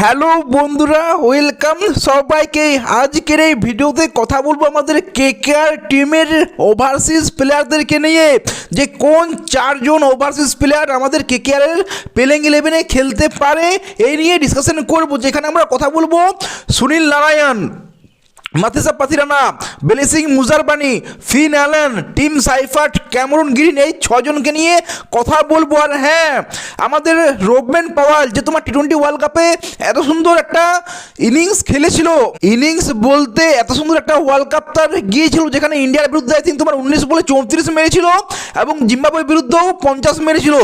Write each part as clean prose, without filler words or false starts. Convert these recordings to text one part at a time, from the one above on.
Hello বন্ধুরা, welcome সবাইকে। আজকের এই ভিডিওতে কথা বলবো আমাদের কেকেআর টিমের ওভারসিজ প্লেয়ারদেরকে নিয়ে, যে কোন চারজন ওভারসিজ প্লেয়ার আমাদের কেকেআরের প্লেইং 11-এ খেলতে পারে এই নিয়ে ডিসকাশন করব। যেখানে আমরা কথা বলবো Sunil Narine, Matheesha Pathirana, Blessing Muzarabani, Finn Allen, Tim Seifert, Cameron Green, এই ছজনকে নিয়ে কথা বলবো। আর হ্যাঁ, আমাদের রোবম্যান পাওয়াল, যে তোমার টি-20 ওয়ার্ল্ড কাপে এত সুন্দর একটা ইনিংস খেলেছিল, ইনিংস বলতে এত সুন্দর একটা ওয়ার্ল্ড কাপ তার গিয়েছিল, যেখানে ইন্ডিয়ার বিরুদ্ধে আই থিঙ্ক তোমার 19 বলে 34 মেরেছিল এবং জিম্বাবুয়ের বিরুদ্ধেও 50 মেরেছিল।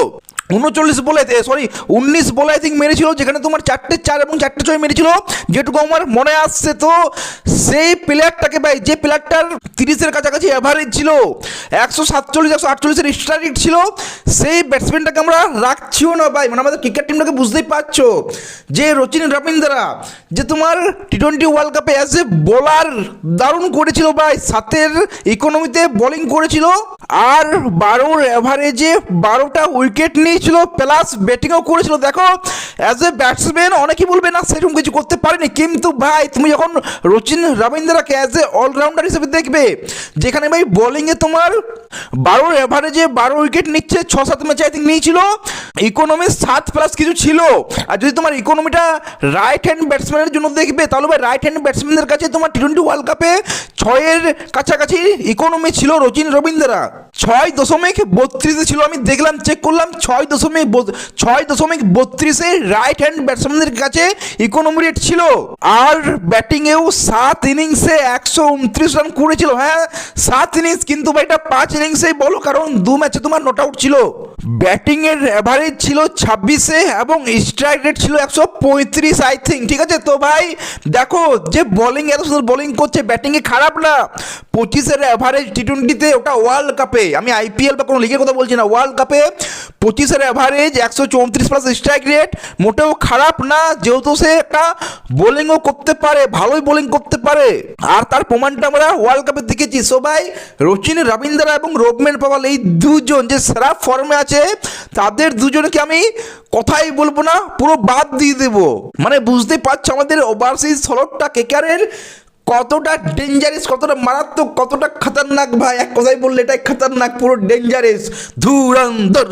19 বলে আই থিঙ্ক মেরেছিল, যেখানে তোমার 4টে 4 এবং 4টে 6 মেরেছিল, যেটুকু আমার মনে আসছে। তো সেই প্লেয়ারটাকে ভাই, যে প্লেয়ারটার 30-এর কাছাকাছি অ্যাভারেজ ছিল, 147-148-এর স্ট্রাইক রেট ছিল, সেই ব্যাটসম্যানটাকে আমরা রাখছিও না ভাই। মানে আমাদের ক্রিকেট টিমটাকে বুঝতেই পারছো যে রচিন রবীন্দ্রা, যে তোমার টি-20 ওয়ার্ল্ড কাপে অ্যাজ এ বোলার দারুণ করেছিল ভাই, 7-এর ইকোনমিতে বোলিং করেছিল আর 12-র অ্যাভারেজে 12টা উইকেট নিয়েছিল, প্লাস ব্যাটিংও করেছিল। দেখো, অ্যাজ এ ব্যাটসম্যান অনেকেই বলবে না সেরকম কিছু করতে পারেনি, কিন্তু ভাই তুমি যখন রচিন রবীন্দ্রাকে অ্যাজ এ অলরাউন্ডার হিসেবে দেখবে, যেখানে ভাই বোলিংয়ে তোমার 12-র অ্যাভারেজে 12 উইকেট নিচ্ছে, 6-7 ম্যাচে আই থিঙ্ক নিয়েছিল, ইকোনমি 7+ কিছু ছিল। আর যদি তোমার ইকোনমিটা রাইট হ্যান্ড ব্যাটসম্যানের জন্য দেখবে, তাহলে ভাই রাইট হ্যান্ড ব্যাটসম্যানদের কাছে তোমার টি-20 ওয়ার্ল্ড কাপে 6-এর কাছাকাছি ইকোনমি ছিল রচিন রবীন্দ্রা। 6.32 ছিল, আমি দেখলাম, চেক করলাম, 6.32 রাইট হ্যান্ড ব্যাটসম্যানদের কাছে ইকোনমি রেট ছিল। আর ব্যাটিংয়েও 7 ইনিংসে 129 রান করেছিল। হ্যাঁ, 7 ইনিংস, কিন্তু ভাই এটা 5 ইনিংসেই বলো, কারণ 2 ম্যাচে তোমার নট আউট ছিল। ব্যাটিংয়ের অ্যাভারেজ ছিল 26-এ এবং স্ট্রাইক রেট ছিল 135 আই থিঙ্ক। ঠিক আছে, তো ভাই দেখো, যে বোলিং এত সুন্দর বোলিং করছে, ব্যাটিংয়ে খারাপ না। 25-এর অ্যাভারেজ টি-20-তে, ওটা ওয়ার্ল্ড কাপে, আমি আইপিএল বা কোনো লিগের কথা বলছি না, ওয়ার্ল্ড কাপে 25-এর অ্যাভারেজ 134+ স্ট্রাইক রেট, মোটেও খারাপ না। যেহেতু সে একটা বোলিংও করতে পারে, ভালোই বোলিং করতে পারে, আর তার প্রমাণটা আমরা ওয়ার্ল্ড কাপে দেখেছি। সো ভাই রচিন রবীন্দ্রা এবং রোবম্যান পাওয়াল, এই দুজন যে সেরা ফর্মে আছে, তাদের দুজনকে আমি কথাই বলবো না, পুরো বাদ দিয়ে দেবো। মানে বুঝতে পারছো আমাদের ওভারসিজ স্লটটা কেকেআরের কতটা ডেঞ্জারাস, কতটা মারাত্মক, কতটা খতরনাক ভাই। এক কথাই বললে এটাই খতরনাক, পুরো ডেঞ্জারাস, ধুরন্ধর।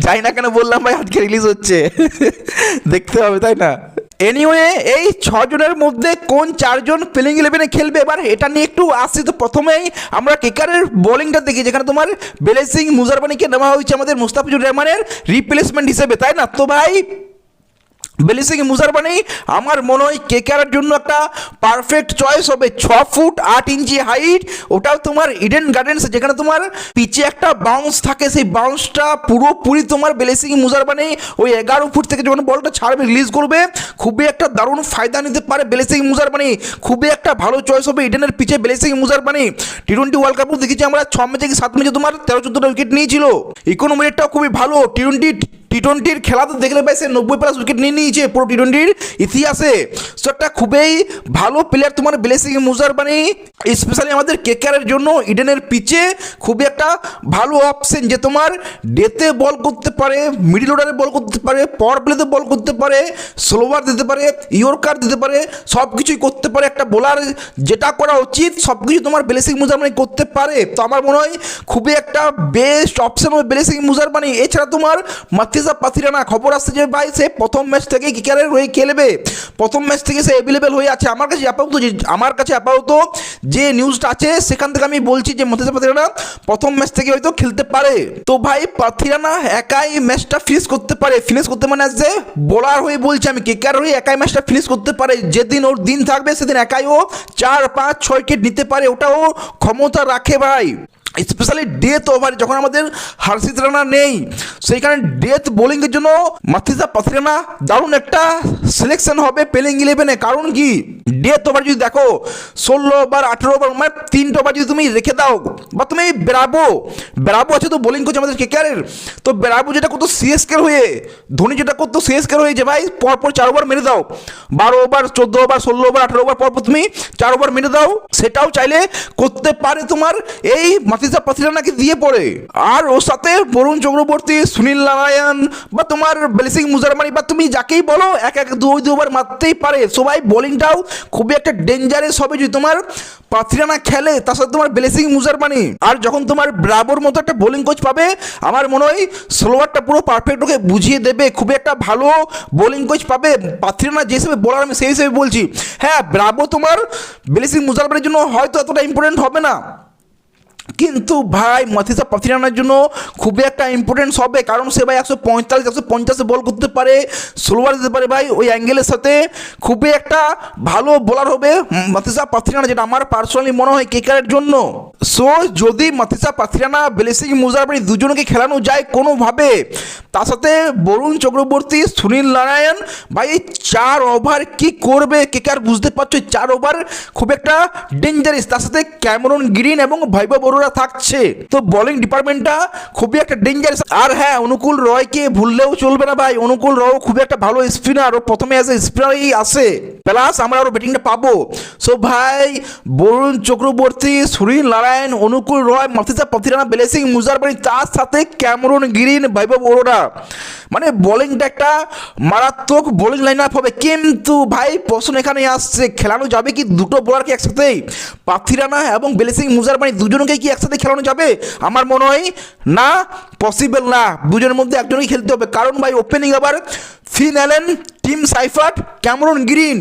যাই না কেন বললাম ভাই, আজকে রিলিজ হচ্ছে, দেখতে হবে, তাই না? এনিওয়ে, এই 6 জনের মধ্যে কোন 4 জন প্লেইং 11-এ খেলবে, এবার এটা নিয়ে একটু আসছি। তো প্রথমেই আমরা কেকেআরের বোলিংটা দেখি, যেখানে তোমার ব্লেসিং মুজারবানিকে নেওয়া হয়েছে আমাদের মুস্তাফিজুর রহমানের রিপ্লেসমেন্ট হিসেবে, তাই না? তো ভাই ব্লেসিং মুজারবানি আমার মনে হয় কেকেআরের জন্য একটা পারফেক্ট চয়েস হবে। 6 ফুট 8 ইঞ্চি হাইট, ওটাও তোমার ইডেন গার্ডেন্স, যেখানে তোমার পিচে একটা বাউন্স থাকে, সেই বাউন্সটা পুরোপুরি তোমার ব্লেসিং মুজারবানি ওই 11 ফুট থেকে যখন বলটা ছাড়বে, রিলিজ করবে, খুবই একটা দারুণ ফায়দা নিতে পারে ব্লেসিং মুজারবানি। খুবই একটা ভালো চয়েস হবে ইডেনের পিচে ব্লেসিং মুজারবানি। টি-20 ওয়ার্ল্ড কাপও দেখেছি আমরা, 6 ম্যাচে কি 7 ম্যাচে তোমার 13-14টা উইকেট নিয়েছিল, ইকোনমি রেটটাও খুবই ভালো। টি-20-র খেলাতে দেখলে ভাই সে 90+ উইকেট নিয়ে নিয়েছে পুরো টি-20-র ইতিহাসে। সো একটা খুবই ভালো প্লেয়ার তোমার ব্লেসিং মুজারবানি, স্পেশালি আমাদের কেকেআরের জন্য ইডেনের পিচে খুবই একটা ভালো অপশন, যে তোমার ডেতে বল করতে পারে, মিডল অর্ডারে বল করতে পারে, পাওয়ার প্লেতে বল করতে পারে, স্লোয়ার দিতে পারে, ইয়র্কার দিতে পারে, সব কিছুই করতে পারে। একটা বোলার যেটা করা উচিত সব কিছু তোমার ব্লেসিং মুজারবানি করতে পারে। তো আমার মনে হয় খুবই একটা বেস্ট অপশন হবে ব্লেসিং মুজারবানি। এছাড়া তোমার মাথিসা পাথিরানা, খবর আসছে যে ভাই সে প্রথম ম্যাচ থেকে কেকেআরের হয়ে খেলবে, প্রথম ম্যাচ থেকে সে অ্যাভেলেবেল হয়ে আছে। আমার কাছে আপাতত যে নিউজটা আছে, সেখান থেকে আমি বলছি যে মাথিসা পাথিরানা প্রথম ম্যাচ থেকে হয়তো খেলতে পারে। তো ভাই পাথিরানা একাই ম্যাচটা ফিনিশ করতে পারে, ফিনিশ করতে মানে যে বোলার হয়ে বলছি আমি, কেকেআর হয়ে একাই ম্যাচটা ফিনিশ করতে পারে। যেদিন ওর দিন থাকবে সেদিন একাই ও 4, 5, 6 উইকেট নিতে পারে, ওটাও ক্ষমতা রাখে ভাই। স্পেশালি ডেথ ওভারে যখন আমাদের হার্ষিত রানা নেই, সেইখানে ডেথ বোলিংয়ের জন্য মাথিসা পাথিরানা দারুণ একটা সিলেকশন হবে প্লেইং 11-এ। কারণ কি, ডেথ ওভার যদি দেখো 16 ওভার 18 ওভার মানে 3 ওভার যদি তুমি রেখে দাও, বা তুমি ব্রাভো আছে তো বোলিং কোচ আমাদের কেকেআরের, তো ব্রাভো যেটা করতো সিএসকের হয়ে, ধোনি যেটা করতো সিএসকের হয়ে, যে ভাই পরপর 4 ওভার মেরে দাও, 12 ওভার 14 ওভার 16 ওভার 18 ওভার পরপর তুমি 4 ওভার মেরে দাও, সেটাও চাইলে করতে পারে তোমার এই মাতিসা পাথিরানাকে দিয়ে পড়ে। আর ওর সাথে বরুণ চক্রবর্তী, সুনীল নারায়ণ বা তোমার ব্লেসিং মুজারমানি বা তুমি যাকেই বলো, এক এক 2 ওভার মারতেই পারে। সবাই বোলিংটাও খুবই একটা ডেঞ্জারাস হবে যদি তোমার পাথিরানা খেলে, তার সাথে তোমার ব্লেসিং মুজারমানি। আর যখন তোমার ব্রাভোর মতো একটা বোলিং কোচ পাবে, আমার মনে হয় স্লোয়ারটা পুরো পারফেক্ট ওকে বুঝিয়ে দেবে, খুবই একটা ভালো বোলিং কোচ পাবে। পাথিরানা যে হিসেবে বোলার আমি সেই হিসেবে বলছি। হ্যাঁ, ব্রাভো তোমার ব্লেসিং মুজারমানির জন্য হয়তো এতটা ইম্পর্টেন্ট হবে না, কিন্তু ভাই মাতিসা পাথিরানার জন্য খুবই একটা ইম্পর্টেন্স হবে, কারণ সে ভাই 145 150 বল করতে পারে, স্লোয়ার দিতে পারে ভাই, ওই অ্যাঙ্গেলের সাথে খুবই একটা ভালো বোলার হবে মাতিসা পাথিরানা, যেটা আমার পার্সোনালি মনে হয় কেকেআরের জন্য। সো যদি মাতিসা পাথিরানা, ব্লেসিং মুজারমানি দুজনকে খেলানো যায় কোনোভাবে, তার সাথে বরুণ চক্রবর্তী, সুনীল নারায়ণ, ভাই এই 4 ওভার কি করবে কেকেআর বুঝতে পারছো। 4 ওভার খুব একটা ডেঞ্জারাস, তার সাথে ক্যামেরন গ্রিন এবং বৈভব অরোরা থাকছে, তো বোলিং ডিপার্টমেন্টটা খুবই একটা ডেঞ্জারাস। আর হ্যাঁ, অনুকূল রয়কে ভুললেও চলবে না ভাই, অনুকূল রয় খুবই একটা ভালো স্পিনার, ও প্রথমে অ্যাজ এ স্পিনারই আসে, প্লাস আমরা আরও ব্যাটিংটা পাবো। সো ভাই বরুণ চক্রবর্তী, সুনীল নারায়ণ, অনুকূল রয়, মাতিসা পাথিরানা, ব্লেসিং মুজারমানি, তার সাথে ক্যামেরন গ্রিন, বৈভব অরোরা, মানে বোলিংটা একটা মারাত্মক বোলিং লাইন আপ হবে। কিন্তু ভাই প্রশ্ন এখানে আসছে, খেলানো যাবে কি দুটো বোলারকে একসাথে, পাথিরানা এবং ব্লেসিং মুজারমানি দুজনকে কি একসাথে খেলানো যাবে? আমার মনে হয় না, পসিবল না, দুজনের মধ্যে একজনই খেলতে হবে। কারণ ভাই ওপেনিং আবার Finn Allen, Tim Seifert, Cameron Green.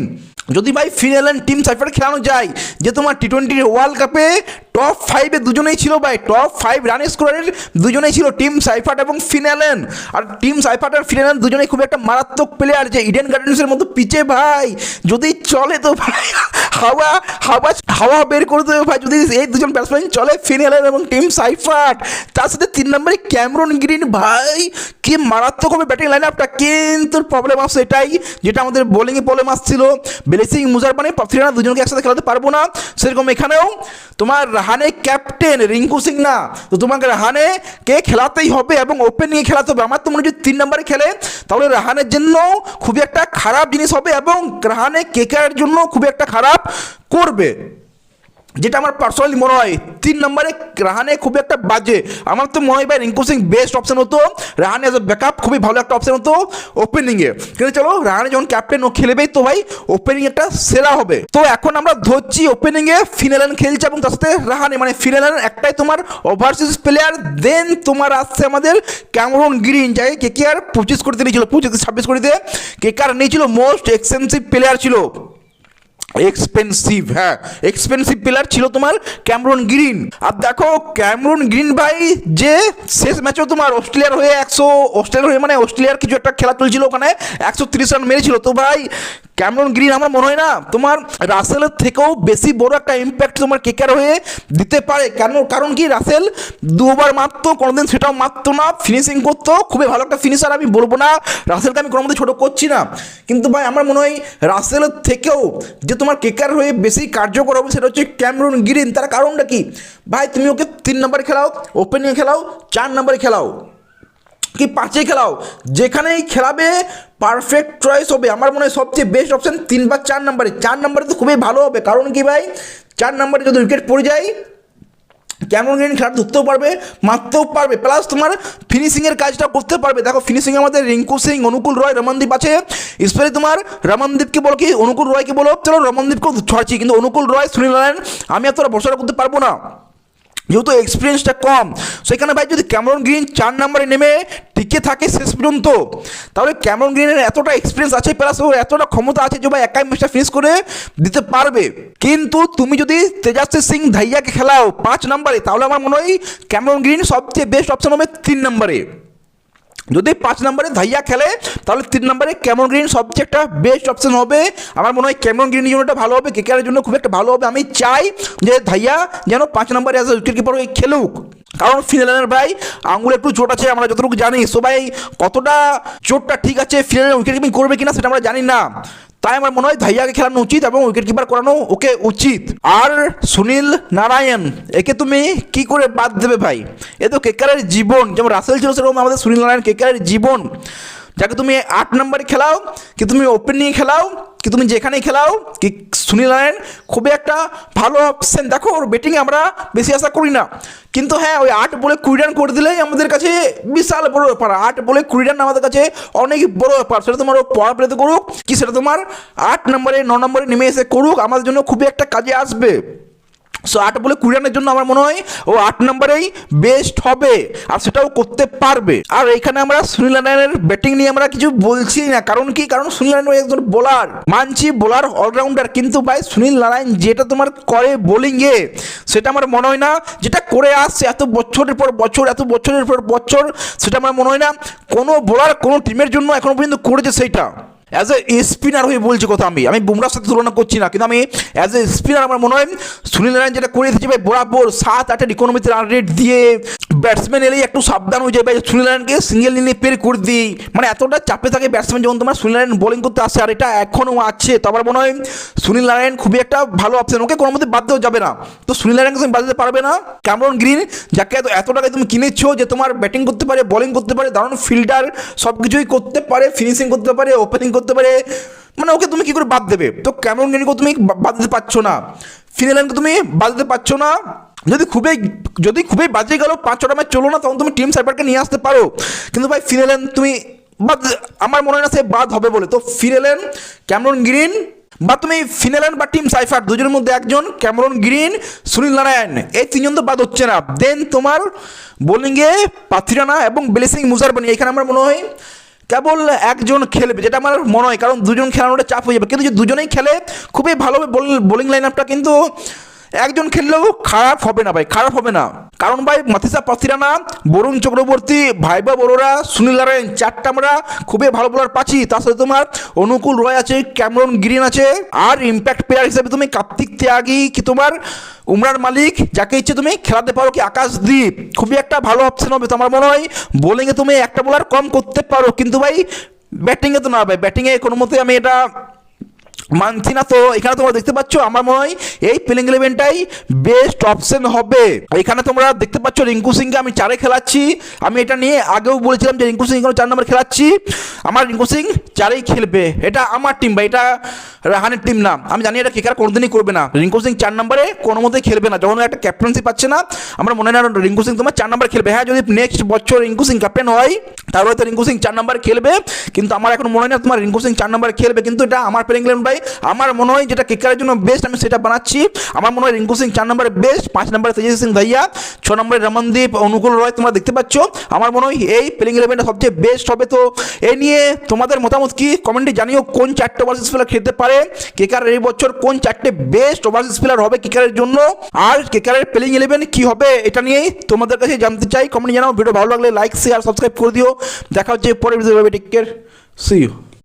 যদি ভাই ফিন অ্যালেন, টিম সাইফার্ট খেলানো যায়, যে তোমার টি20 ওয়ার্ল্ড কাপে টপ 5-এ দুজনেই ছিল ভাই, টপ 5 রান স্কোরারের দুজনেই ছিল টিম সাইফার্ট এবং ফিন অ্যালেন। আর টিম সাইফার্ট আর ফিন অ্যালেন দুজনেই খুব একটা মারাত্মক প্লেয়ার, যে ইডেন গার্ডেন্সের মতো পিচে ভাই যদি চলে তো ভাই হাওয়া হাওয়া হাওয়া বের করে দেবে ভাই, যদি এই দুজন ব্যাটসম্যান চলে, ফিন অ্যালেন এবং টিম সাইফার্ট, তার সাথে 3 নম্বরে ক্যামেরন গ্রিন, ভাই কি মারাত্মক হবে ব্যাটিং লাইন আপটা। কিন্তু প্রবলেম আসছে এটাই, যেটা আমাদের বোলিংয়ে প্রবলেম আসছিল, ব্লেসিং মুজারমানি, পাথিরানা দুজনকে একসাথে খেলাতে পারবো না। সেরকম এখানেও তোমার রাহানে ক্যাপ্টেন, রিঙ্কু সিং না, তো তোমাকে রাহানে কে খেলাতেই হবে এবং ওপেনিংয়ে খেলাতে হবে। আমার তো মনে হয় যদি 3 নম্বরে খেলে, তাহলে রাহানের জন্য খুবই একটা খারাপ জিনিস হবে এবং রাহানে কেকেআরের জন্য খুবই একটা খারাপ করবে, যেটা আমার পার্সোনালি মনে হয়। 3 নম্বরে রাহানে খুব একটা বাজে, আমার তো মনে হয় ভাই রিঙ্কু সিং বেস্ট অপশন হতো, রাহানে এজ এ ব্যাকআপ খুবই ভালো একটা অপশন হতো ওপেনিংয়ে। কিন্তু চলো, রাহানে যখন ক্যাপ্টেন ও খেলবেই, তো ভাই ওপেনিং একটা সেরা হবে। তো এখন আমরা ধরছি ওপেনিংয়ে ফিন অ্যালেন খেলছে এবং তার সাথে রাহানে, মানে ফিন অ্যালেন একটাই তোমার ওভারসিজ প্লেয়ার, দেন তোমার আসছে আমাদের ক্যামেরন গ্রিন, যাকে কেকেআর 25 কোটিতে নিয়েছিল, 25-26 কোটিতে কেকেআর নিয়েছিল, মোস্ট এক্সপেন্সিভ প্লেয়ার ছিল, এক্সপেন্সিভ, হ্যাঁ এক্সপেন্সিভ প্লেয়ার ছিল তোমার ক্যামেরন গ্রিন। আর দেখো ক্যামেরন গ্রিন ভাই, যে শেষ ম্যাচেও তোমার অস্ট্রেলিয়ার হয়ে অস্ট্রেলিয়ার কিছু একটা খেলা চলছিল, ওখানে 130 রান মেরেছিল। তো ভাই ক্যামেরন গ্রিন আমার মনে হয় না তোমার রাসেলের থেকেও বেশি বড় একটা ইম্প্যাক্ট তোমার কেকেআর হয়ে দিতে পারে। কারণ কি, রাসেল 2 ওভার মারতো, কোনোদিন সেটাও মারতো না, ফিনিশিং করতো, খুবই ভালো একটা ফিনিশার। আমি বলবো না রাসেলকে আমি কোনো মধ্যে ছোটো করছি না, কিন্তু ভাই আমার মনে হয় রাসেলের থেকেও যে তোমার কেকেআর হয়ে বেশি কার্যকর হবে সেটা হচ্ছে ক্যামেরন গ্রিন। তার কারণটা কি ভাই, তুমি ওকে 3 নম্বরে খেলাও, ওপেনিংয়ে খেলাও, 4 নম্বরে খেলাও, কি 5-এ খেলাও, যেখানেই খেলাবে পারফেক্ট চয়েস হবে। আমার মনে হয় সবচেয়ে বেস্ট অপশন 3 বা 4 নম্বরে। 4 নম্বরে তো খুবই ভালো হবে, কারণ কি ভাই 4 নম্বরে যদি উইকেট পড়ে যায়, ক্যামেরন গ্রিন খেলা ধরতেও পারবে, মারতেও পারবে, প্লাস তোমার ফিনিশিংয়ের কাজটা করতে পারবে। দেখো ফিনিশিং আমাদের রিঙ্কু সিং, অনুকূল রয়, রমনদীপ আছে, স্পেশালি তোমার রমনদীপকে বলো কি অনুকূল রয়কে বলো, চলো রমনদীপকেও ছাড়ছি, কিন্তু অনুকূল রয়, সুনীল নারায়ণ আমি এতটা ভরসা করতে পারবো না, যেহেতু এক্সপিরিয়েন্সটা কম। সেখানে ভাই যদি ক্যামেরন গ্রিন 4 নম্বরে নেমে টিকে থাকে শেষ পর্যন্ত, তাহলে ক্যামেরন গ্রিনের এতটা এক্সপিরিয়েন্স আছে, প্লাস ওর এতটা ক্ষমতা আছে যে ভাই একাই ম্যাচটা ফিনিশ করে দিতে পারবে। কিন্তু তুমি যদি তেজাস্বী সিং ধাইয়াকে খেলাও 5 নম্বরে, তাহলে আমার মনে হয় ক্যামেরন গ্রিন সবচেয়ে বেস্ট অপশন হবে 3 নম্বরে। যদি 5 নম্বরে ধাইয়া খেলে, তাহলে 3 নম্বরে ক্যামেরন গ্রিন সবচেয়ে একটা বেস্ট অপশন হবে। আমার মনে হয় ক্যামেরন গ্রিনের জন্য ভালো হবে, কেকেআরের জন্য খুব একটা ভালো হবে। আমি চাই যে ধাইয়া যেন 5 নম্বরে অ্যাজ এ উইকেট কিপার খেলুক, কারণ ফিন অ্যালেনের ভাই আঙুলে একটু চোট আছে, আমরা যতটুকু জানি। সবাই কতটা চোটটা ঠিক আছে, ফিন অ্যালেন উইকেট কিপিং করবে কিনা সেটা আমরা জানি না। তাই আমার মনে হয় ধাইয়াকে খেলানো উচিত এবং উইকেট কিপার করানো ওকে উচিত। আর সুনীল নারায়ণ একে তুমি কি করে বাদ দেবে ভাই? এ তো কেকারের জীবন, যেমন রাসেল ছিল সেরকম আমাদের সুনীল নারায়ণ কেকারের জীবন, যাকে তুমি 8 নম্বরে খেলাও কি তুমি ওপেনিংয়ে খেলাও কি তুমি যেখানেই খেলাও কি সুনীল নারায়ণ খুবই একটা ভালো অপশন। দেখো ওর ব্যাটিংয়ে আমরা বেশি আশা করি না, কিন্তু হ্যাঁ ওই 8 বলে 20 রান করে দিলেই আমাদের কাছে বিশাল বড় ব্যাপার। 8 বলে 20 রান আমাদের কাছে অনেক বড় ব্যাপার। সেটা তোমার পাওয়ার প্লেতে করুক কি সেটা তোমার 8 নম্বরে 9 নম্বরে নেমে এসে করুক, আমাদের জন্য খুবই একটা কাজে আসবে। সো 8 বলে 20 রানের জন্য আমার মনে হয় ও 8 নম্বরেই বেস্ট হবে আর সেটাও করতে পারবে। আর এইখানে আমরা সুনীল নারায়ণের ব্যাটিং নিয়ে আমরা কিছু বলছি না, কারণ কি, কারণ সুনীল নারায়ণ একজন বোলার, মানছি বোলার অলরাউন্ডার, কিন্তু ভাই সুনীল নারায়ণ যেটা তোমার করে বোলিংয়ে সেটা আমার মনে হয় না, যেটা করে আসছে এত বছরের পর বছর, এত বছরের পর বছর, সেটা আমার মনে হয় না কোনো বোলার কোনো টিমের জন্য এখনো পর্যন্ত করেছে। সেইটা অ্যাজ এ স্পিনার হয়ে বলছি কথা, আমি বুমরার সাথে তুলনা করছি না, কিন্তু আমি অ্যাজ এ স্পিনার আমার মনে হয় সুনীল নারায়ণ যেটা করে এসেছে ভাই, বরাবর 7-8 ইকোনমিতে রান রেট দিয়ে ব্যাটসম্যান এলেই একটু সাবধান হয়ে যায় ভাই, সুনীল নারায়ণকে সিঙ্গেল নিয়ে পের করে দিই, মানে এতটা চাপে থাকে ব্যাটসম্যান যখন তোমার সুনীল নারায়ণ বোলিং করতে আসে, আর এটা এখনও আছে। তো আমার মনে হয় সুনীল নারায়ণ খুবই একটা ভালো অপশন, ওকে কোনো মধ্যে বাদ দেওয়া যাবে না। তো সুনীল নারায়ণকে তুমি বাদ দিতে পারবে না। ক্যামেরন গ্রিন যাকে এত টাকায় তুমি কিনেছো যে তোমার ব্যাটিং করতে পারে, বোলিং করতে পারে, দারুণ ফিল্ডার, সব কিছুই করতে পারে, ফিনিশিং করতে পারে, ওপেনিং করতে পারে, মানে ওকে তুমি কি করে বাদ দেবে? তো ক্যামেরন গ্রিনকে তুমি বাদ দিতে পারছো না, ফিনল্যান্ডকে তুমি বাদ দিতে পারছো না। যদি খুবই বাজে গেল 5-6টা ম্যাচ চলো না, তখন তুমি টিম সাইপারকে নিয়ে আসতে পারো, কিন্তু ভাই ফিনল্যান্ড তুমি বাদ, আমার মনে হয় না সে বাদ হবে বলে। তো ফিনল্যান্ড, ক্যামেরন গ্রিন, বা তুমি ফিনল্যান্ড বা টিম সাইফার দুজনের মধ্যে একজন, ক্যামেরন গ্রিন, সুনীল নারায়ণ, এই 3 জন তো বাদ হচ্ছে না। দেন তোমার বোলিংয়ে পাথিরানা এবং ব্লেসিং মুজারবানি, এখানে আমার মনে হয় কেবল একজন খেলবে, যেটা আমার মনে হয়, কারণ দুজন খেলানোটা চাপ হয়ে যাবে। কিন্তু যে দুজনেই খেলে খুবই ভালো হবে বোলিং লাইন আপটা, কিন্তু একজন খেললেও খারাপ হবে না ভাই, খারাপ হবে না। কারণ ভাই মাথিসা পাথিরানা, বরুণ চক্রবর্তী, ভাইবা বড়োরা, সুনীল নারায়ণ, 4টা আমরা খুবই ভালো বোলার পাচ্ছি। তার সাথে তোমার অনুকূল রয় আছে, ক্যামেরন গ্রিন আছে, আর ইম্প্যাক্ট প্লেয়ার হিসেবে তুমি কার্তিক ত্যাগী কি তোমার উমরান মালিক, যাকে ইচ্ছে তুমি খেলাতে পারো কি আকাশদীপ, খুবই একটা ভালো অপশন হবে। তো আমার মনে হয় বোলিংয়ে তুমি একটা বোলার কম করতে পারো, কিন্তু ভাই ব্যাটিংয়ে তো না ভাই, ব্যাটিংয়ে কোনো মতে আমি এটা মানছি না। তো এখানে তোমরা দেখতে পাচ্ছ আমার মনে হয় এই প্লেইং 11টাই বেস্ট অপশন হবে। এখানে তোমরা দেখতে পাচ্ছ রিঙ্কু সিংকে আমি 4-এ খেলাচ্ছি, আমি এটা নিয়ে আগেও বলেছিলাম যে রিঙ্কু সিং 4 নম্বর খেলাচ্ছি, আমার রিঙ্কু সিং 4-এই খেলবে, এটা আমার টিম ভাই, এটা রাহানের টিম না। আমি জানি এটা কেকার কোনোদিনই করবে না, রিঙ্কু সিং 4 নম্বরে কোনো মতেই খেলবে না, যখন একটা ক্যাপ্টেন্সি পাচ্ছে না, আমার মনে হয় না রিঙ্কু সিং তোমার 4 নম্বরে খেলবে। হ্যাঁ, যদি নেক্সট বছর রিঙ্কু সিং ক্যাপ্টেন হয় তাহলে তো রিঙ্কু সিং 4 নম্বরে খেলবে, কিন্তু আমার এখন মনে হয় না তোমার রিঙ্কু সিং 4 নম্বরে খেলবে। কিন্তু এটা আমার প্লেইং 11 ভাই, আমার মনে হয় যেটা কেকারের জন্য বেস্ট আমি সেটা বানাচ্ছি। আমার মনে হয় রিঙ্কু সিং 4 নম্বরে বেস্ট, 5 নম্বরে তেজস্বী সিং ভাইয়া, 6 নম্বরে রমনদীপ, অনুকূল রয়, তোমরা দেখতে পাচ্ছ। আমার মনে হয় এই প্লেইং 11টা সবচেয়ে বেস্ট হবে। তো এই নিয়ে তোমাদের মতামত কি কমেন্টে জানিও, কোন 4টে ওভারসিজ প্লেয়ার খেলতে পারে কেকার এই বছর, কোন 4টে বেস্ট ওভারসিজ প্লেয়ার হবে কেকারের জন্য, আর কেকারের প্লেইং 11 কি হবে এটা নিয়েই তোমাদের কাছে জানতে চাই। কমেন্টে জানাও। ভিডিও ভালো লাগলে লাইক শেয়ার সাবস্ক্রাইব করে দিও। দেখা হচ্ছে পরের video. Take care, see you.